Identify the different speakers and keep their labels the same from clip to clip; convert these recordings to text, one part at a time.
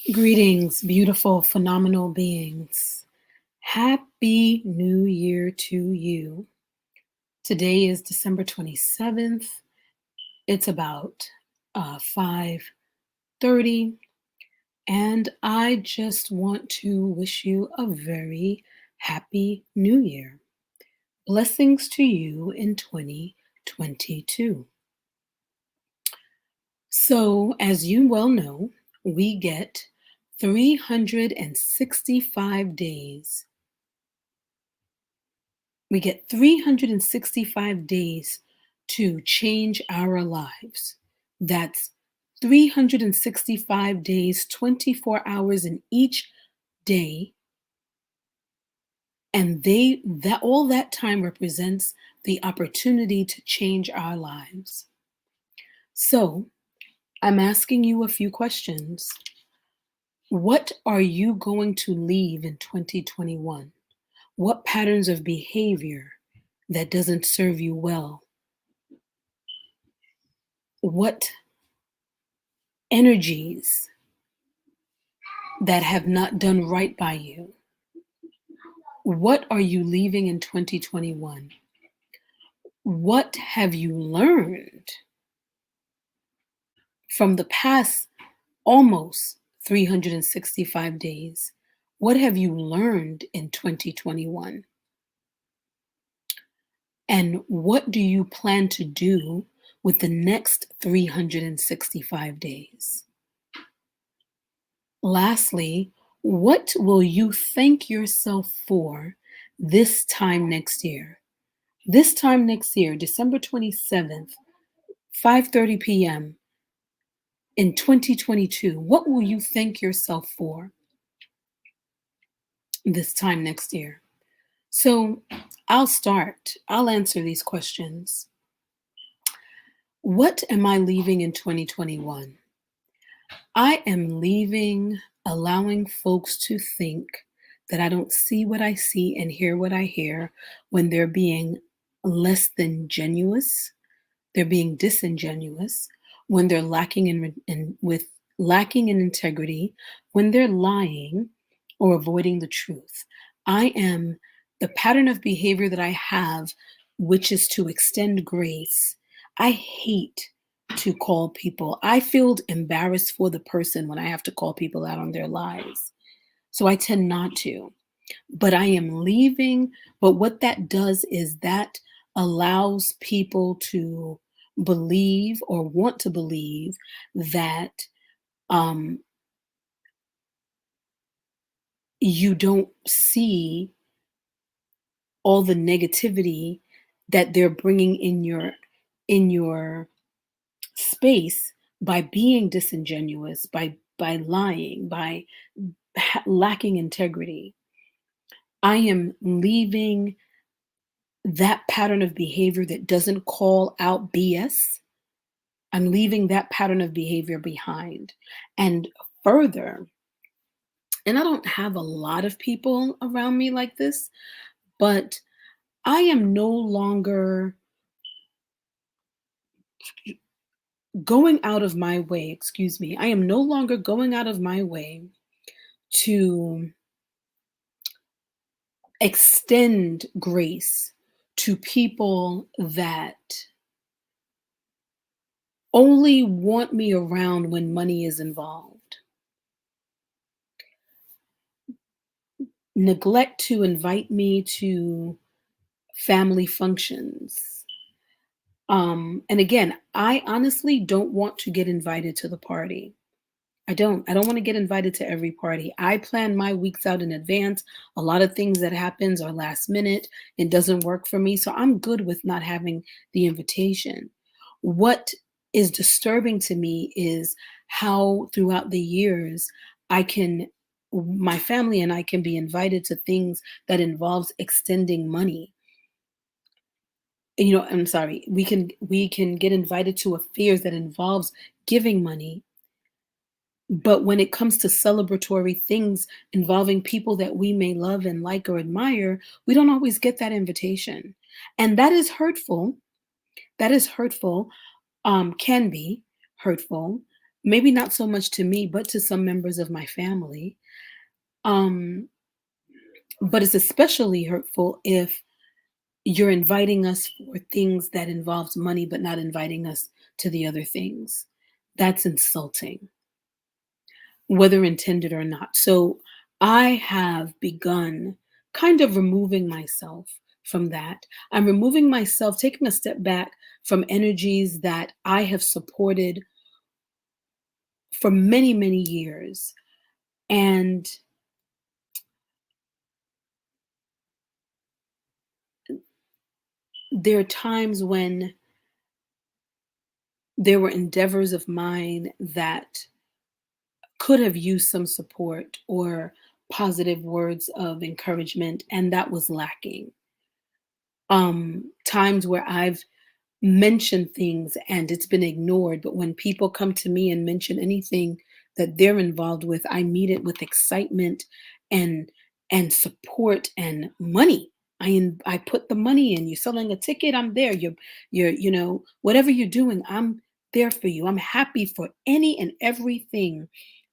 Speaker 1: Greetings, beautiful, phenomenal beings. Happy New Year to you. Today is December 27th. It's about 5:30, and I just want to wish you a very happy New Year. Blessings to you in 2022. So, as you well know, we get 365 days. We get 365 days to change our lives. That's 365 days, 24 hours in each day. And that all that time represents the opportunity to change our lives. So I'm asking you a few questions. What are you going to leave in 2021? What patterns of behavior that doesn't serve you well? What energies that have not done right by you? What are you leaving in 2021? What have you learned from the past almost 365 days? What have you learned in 2021? And what do you plan to do with the next 365 days? Lastly, what will you thank yourself for this time next year? This time next year, December 27th, 5:30 p.m. in 2022, what will you thank yourself for this time next year? So I'll start. I'll answer these questions. What am I leaving in 2021? I am leaving allowing folks to think that I don't see what I see and hear what I hear when they're being less than genuine. They're being disingenuous, when they're lacking in integrity, when they're lying or avoiding the truth. I am the pattern of behavior that I have, which is to extend grace. I hate to call people. I feel embarrassed for the person when I have to call people out on their lies. So I tend not to. But I am leaving. But what that does is that allows people to believe or want to believe that um, you don't see all the negativity that they're bringing in your space by being disingenuous, by lying, by lacking integrity. I am leaving that pattern of behavior that doesn't call out BS. I'm leaving that pattern of behavior behind. And further, and I don't have a lot of people around me like this, but I am no longer going out of my way, excuse me, I am no longer going out of my way to extend grace to people that only want me around when money is involved, neglect to invite me to family functions. And again, I honestly don't want to get invited to the party. I don't want to get invited to every party. I plan my weeks out in advance. A lot of things that happens are last minute. It doesn't work for me. So I'm good with not having the invitation. What is disturbing to me is how throughout the years I can my family and I can be invited to things that involves extending money. I'm sorry. We can get invited to affairs that involves giving money, but when it comes to celebratory things involving people that we may love and like or admire, we don't always get that invitation. And that is hurtful. That is hurtful, can be hurtful. maybe not so much to me, but to some members of my family. Um, but it's especially hurtful if you're inviting us for things that involves money, but not inviting us to the other things. That's insulting, whether intended or not. So I have begun kind of removing myself from that. I'm removing myself, taking a step back from energies that I have supported for many, many years. And there are times when there were endeavors of mine that could have used some support or positive words of encouragement, and that was lacking. Times where I've mentioned things and it's been ignored, but when people come to me and mention anything that they're involved with, I meet it with excitement and support and money. I put the money in. You're selling a ticket, I'm there. You're whatever you're doing, I'm there for you. I'm happy for any and everything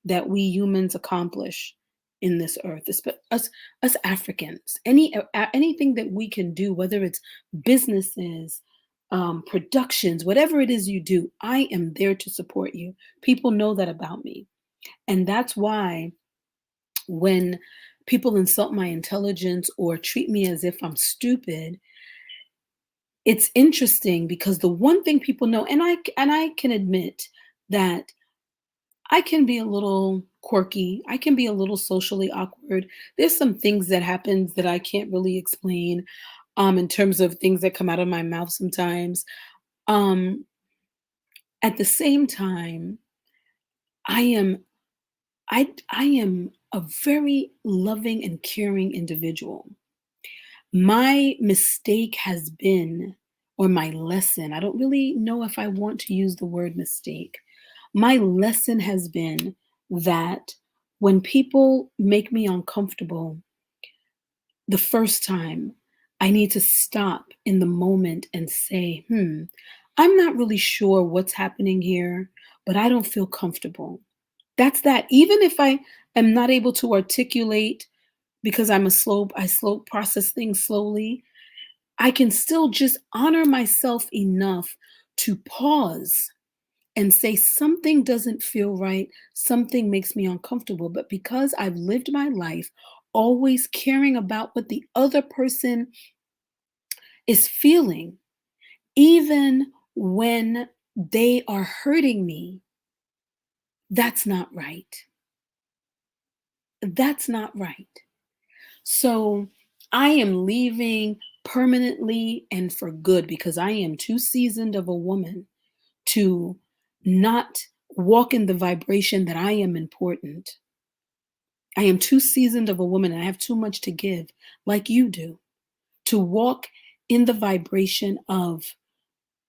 Speaker 1: that we humans accomplish in this earth. Us Africans, anything that we can do, whether it's businesses, productions, whatever it is you do, I am there to support you. People know that about me. And that's why when people insult my intelligence or treat me as if I'm stupid, it's interesting because the one thing people know, and I can admit that I can be a little quirky. I can be a little socially awkward. There's some things that happens that I can't really explain in terms of things that come out of my mouth sometimes. Um, at the same time, I am I am a very loving and caring individual. My mistake has been, or my lesson, I don't really know if I want to use the word mistake. My lesson has been that when people make me uncomfortable the first time, I need to stop in the moment and say, I'm not really sure what's happening here, but I don't feel comfortable. That's that. Even if I am not able to articulate because I slow process things slowly, I can still just honor myself enough to pause and say something doesn't feel right, something makes me uncomfortable. But because I've lived my life always caring about what the other person is feeling, even when they are hurting me, that's not right. That's not right. So I am leaving permanently and for good because I am too seasoned of a woman to not walk in the vibration that I am important. I am too seasoned of a woman and I have too much to give, like you do, to walk in the vibration of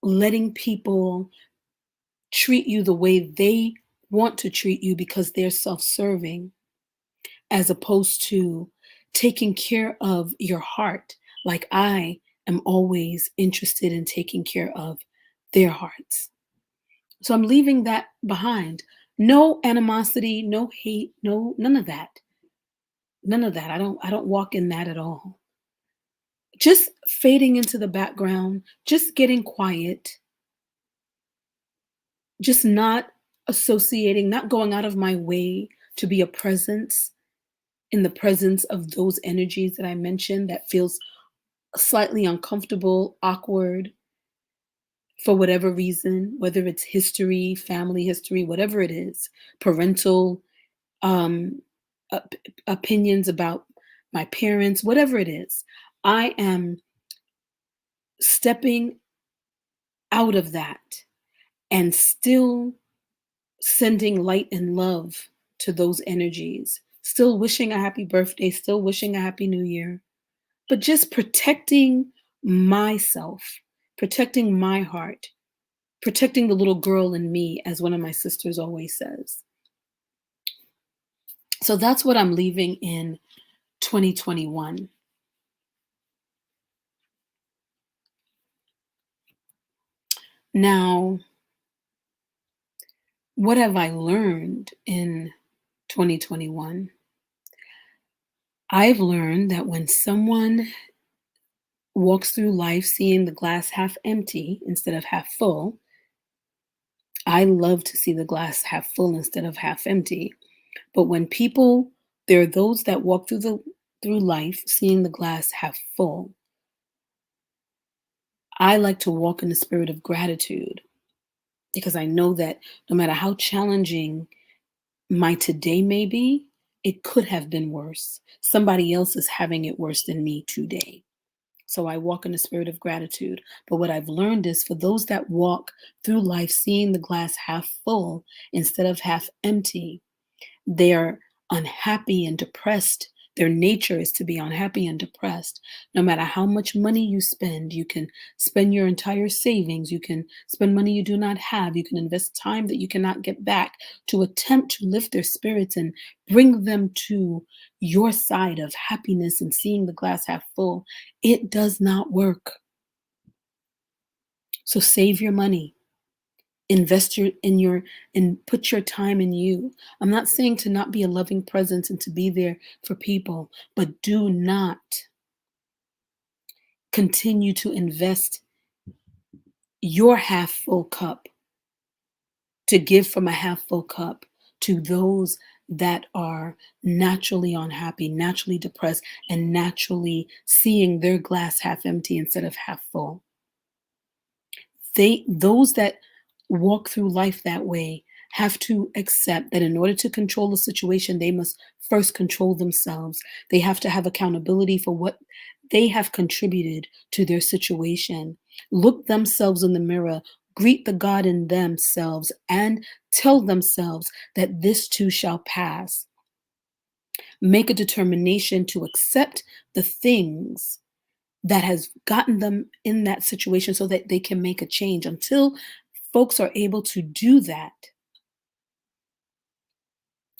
Speaker 1: letting people treat you the way they want to treat you because they're self serving, as opposed to taking care of your heart, like I am always interested in taking care of their hearts. So I'm leaving that behind. No animosity, no hate, no none of that. None of that. I don't walk in that at all. Just fading into the background, just getting quiet, just not associating, not going out of my way to be a presence in the presence of those energies that I mentioned that feels slightly uncomfortable, awkward for whatever reason, whether it's history, family history, whatever it is, parental um, opinions about my parents, whatever it is. I am stepping out of that and still sending light and love to those energies, still wishing a happy birthday, still wishing a happy new year, but just protecting myself, protecting my heart, protecting the little girl in me, as one of my sisters always says. So that's what I'm leaving in 2021. Now, What have I learned in 2021? I've learned that when someone walks through life seeing the glass half empty instead of half full, I love to see the glass half full instead of half empty. But when people, there are those that walk through life seeing the glass half full. I like to walk in the spirit of gratitude because I know that no matter how challenging my today may be, it could have been worse. Somebody else is having it worse than me today. So I walk in the spirit of gratitude. But what I've learned is for those that walk through life seeing the glass half full instead of half empty, they're unhappy and depressed. Their nature is to be unhappy and depressed. No matter how much money you can spend your entire savings, you can spend money you do not have, you can invest time that you cannot get back to attempt to lift their spirits and bring them to your side of happiness and seeing the glass half full. It does not work. So save your money. Invest and put your time in you. I'm not saying to not be a loving presence and to be there for people, but do not continue to invest your half full cup to give from a half full cup to those that are naturally unhappy, naturally depressed, and naturally seeing their glass half empty instead of half full. Those that walk through life that way have to accept that in order to control the situation, they must first control themselves. They have to have accountability for what they have contributed to their situation. Look themselves in the mirror, greet the God in themselves, and tell themselves that this too shall pass. Make a determination to accept the things that has gotten them in that situation so that they can make a change. Until folks are able to do that,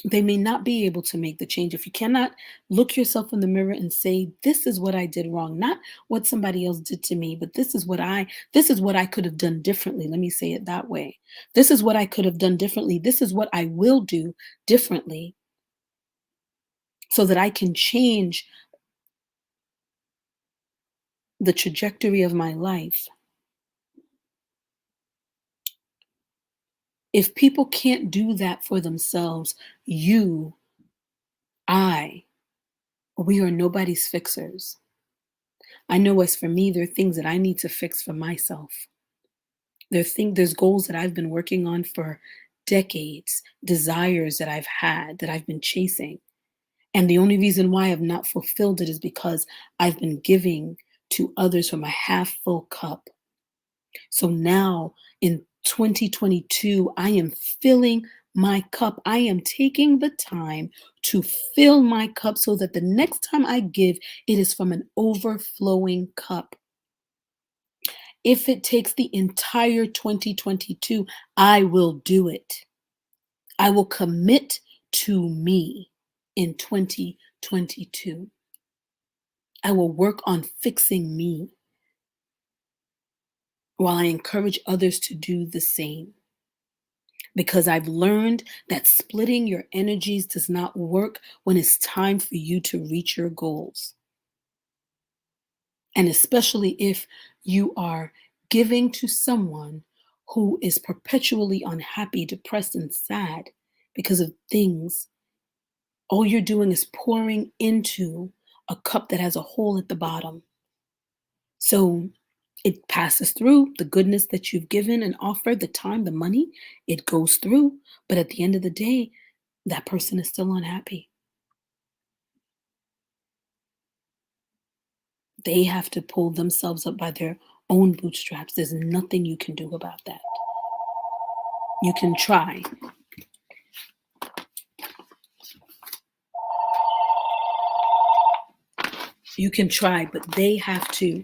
Speaker 1: they may not be able to make the change. If you cannot look yourself in the mirror and say, this is what I did wrong, not what somebody else did to me, but this is what I could have done differently. Let me say it that way. This is what I could have done differently. This is what I will do differently so that I can change the trajectory of my life. If people can't do that for themselves, you, I, we are nobody's fixers. I know as for me, there are things that I need to fix for myself. There's goals that I've been working on for decades, desires that I've had, that I've been chasing. And the only reason why I've not fulfilled it is because I've been giving to others from a half full cup. So now in 2022, I am filling my cup. I am taking the time to fill my cup so that the next time I give, it is from an overflowing cup. If it takes the entire 2022, I will do it. I will commit to me in 2022. I will work on fixing me while I encourage others to do the same. Because I've learned that splitting your energies does not work when it's time for you to reach your goals. And especially if you are giving to someone who is perpetually unhappy, depressed, and sad because of things, all you're doing is pouring into a cup that has a hole at the bottom. So it passes through the goodness that you've given and offered, the time, the money, it goes through. But at the end of the day, that person is still unhappy. They have to pull themselves up by their own bootstraps. There's nothing you can do about that. You can try. You can try, but they have to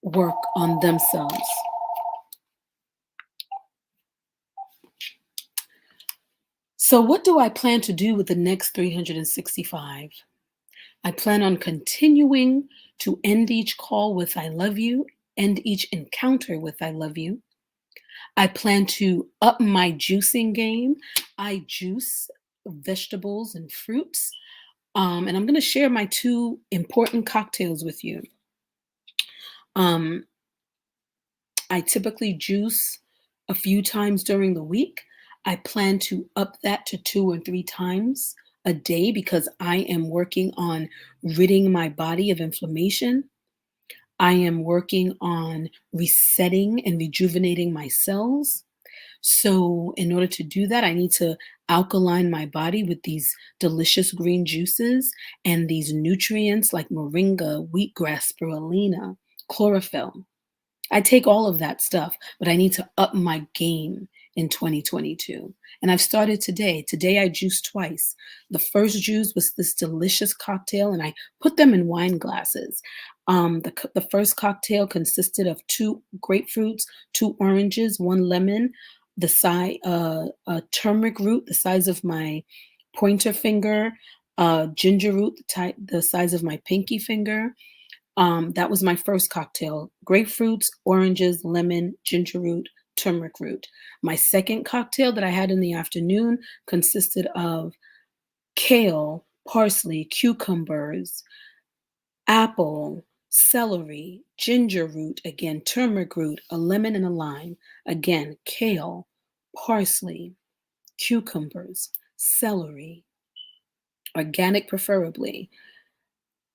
Speaker 1: work on themselves. So, what do I plan to do with the next 365? I plan on continuing to end each call with I love you, end each encounter with I love you. I plan to up my juicing game. I juice vegetables and fruits. And I'm going to share my two important cocktails with you. Um, I typically juice a few times during the week. I plan to up that to 2 or 3 times a day because I am working on ridding my body of inflammation. I am working on resetting and rejuvenating my cells. So, in order to do that, I need to alkaline my body with these delicious green juices and these nutrients like moringa, wheatgrass, spirulina, chlorophyll. I take all of that stuff, but I need to up my game in 2022. And I've started today. Today I juiced twice. The first juice was this delicious cocktail, and I put them in wine glasses. The first cocktail consisted of two grapefruits, two oranges, one lemon, the size a turmeric root the size of my pointer finger, ginger root the size of my pinky finger, that was my first cocktail. Grapefruits, oranges, lemon, ginger root, turmeric root. My second cocktail that I had in the afternoon consisted of kale, parsley, cucumbers, apple, celery, ginger root, again, turmeric root, a lemon and a lime. Again, kale, parsley, cucumbers, celery, organic preferably,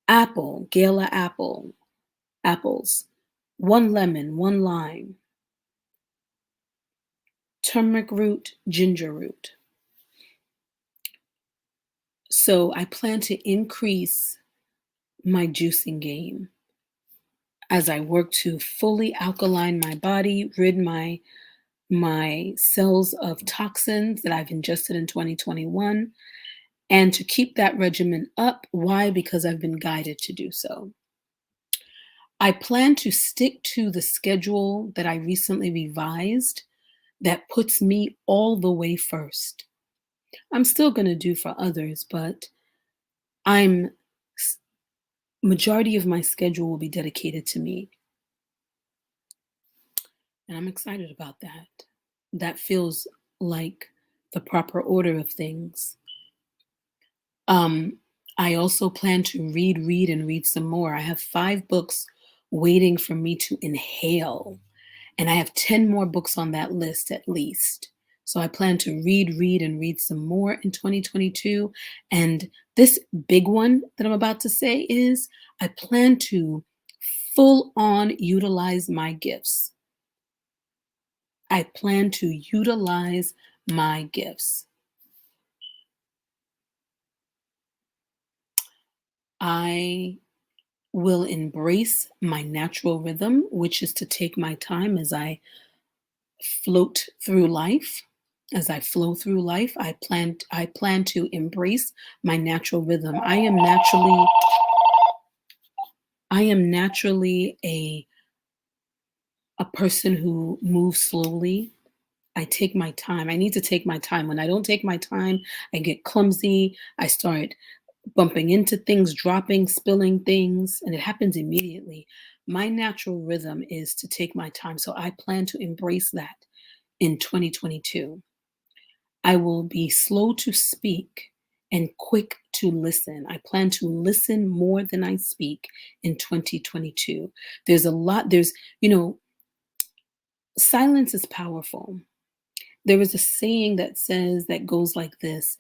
Speaker 1: apple, gala apples, one lemon, one lime, turmeric root, ginger root. So I plan to increase my juicing game as I work to fully alkaline my body, rid my cells of toxins that I've ingested in 2021, and to keep that regimen up. Why? Because I've been guided to do so. I plan to stick to the schedule that I recently revised that puts me all the way first. I'm still going to do for others, but I'm majority of my schedule will be dedicated to me, and I'm excited about that. That feels like the proper order of things. Um, I also plan to read, and read some more. I have 5 books waiting for me to inhale. And I have 10 more books on that list at least. So I plan to and read some more in 2022. And this big one that I'm about to say is I plan to full on utilize my gifts. I plan to utilize my gifts. I will embrace my natural rhythm, which is to take my time as I float through life. As I flow through life, I plan to embrace my natural rhythm. I am naturally a person who moves slowly. I take my time. I need to take my time. When I don't take my time, I get clumsy. I start bumping into things, dropping, spilling things, and it happens immediately. My natural rhythm is to take my time. So I plan to embrace that in 2022. I will be slow to speak and quick to listen. I plan to listen more than I speak in 2022. You know, silence is powerful. There is a saying that goes like this: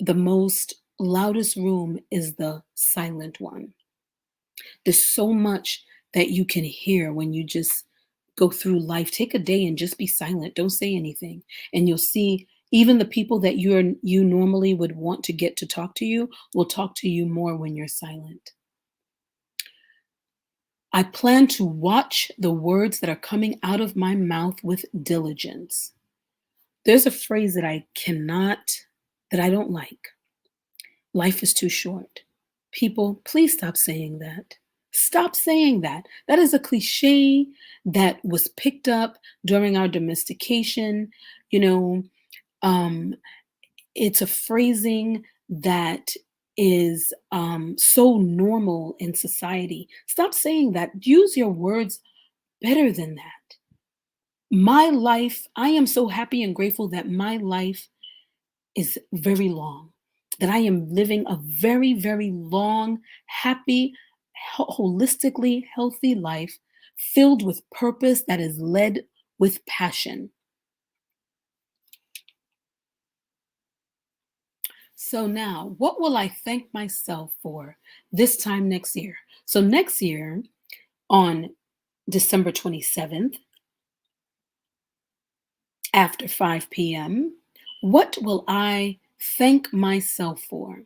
Speaker 1: the most loudest room is the silent one. There's so much that you can hear when you just go through life. Take a day and just be silent. Don't say anything. And you'll see even the people that you normally would want to get to talk to you will talk to you more when you're silent. I plan to watch the words that are coming out of my mouth with diligence. There's a phrase that I don't like. Life is too short. People, please stop saying that. Stop saying that. That is a cliche that was picked up during our domestication. You know, um, it's a phrasing that is so normal in society. Stop saying that. Use your words better than that. My life, I am so happy and grateful that my life is very long, that I am living a very, very long, happy, holistically healthy life filled with purpose that is led with passion. So now, what will I thank myself for this time next year? So next year, on December 27th, after 5 p.m., what will I thank myself for?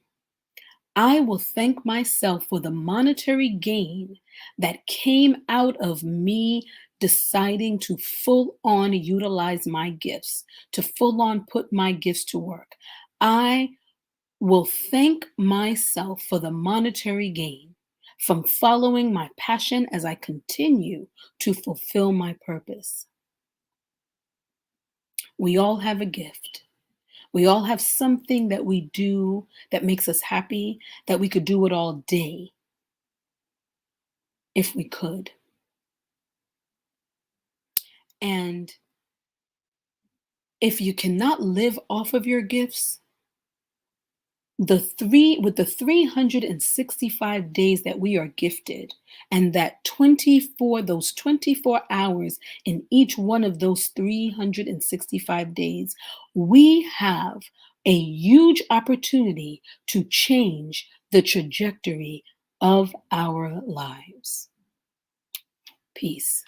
Speaker 1: I will thank myself for the monetary gain that came out of me deciding to full on utilize my gifts, to full on put my gifts to work. I will thank myself for the monetary gain from following my passion as I continue to fulfill my purpose. We all have a gift. We all have something that we do that makes us happy, that we could do it all day if we could. And if you cannot live off of your gifts, the 365 days that we are gifted, and that 24 hours in each one of those 365 days, we have a huge opportunity to change the trajectory of our lives. Peace.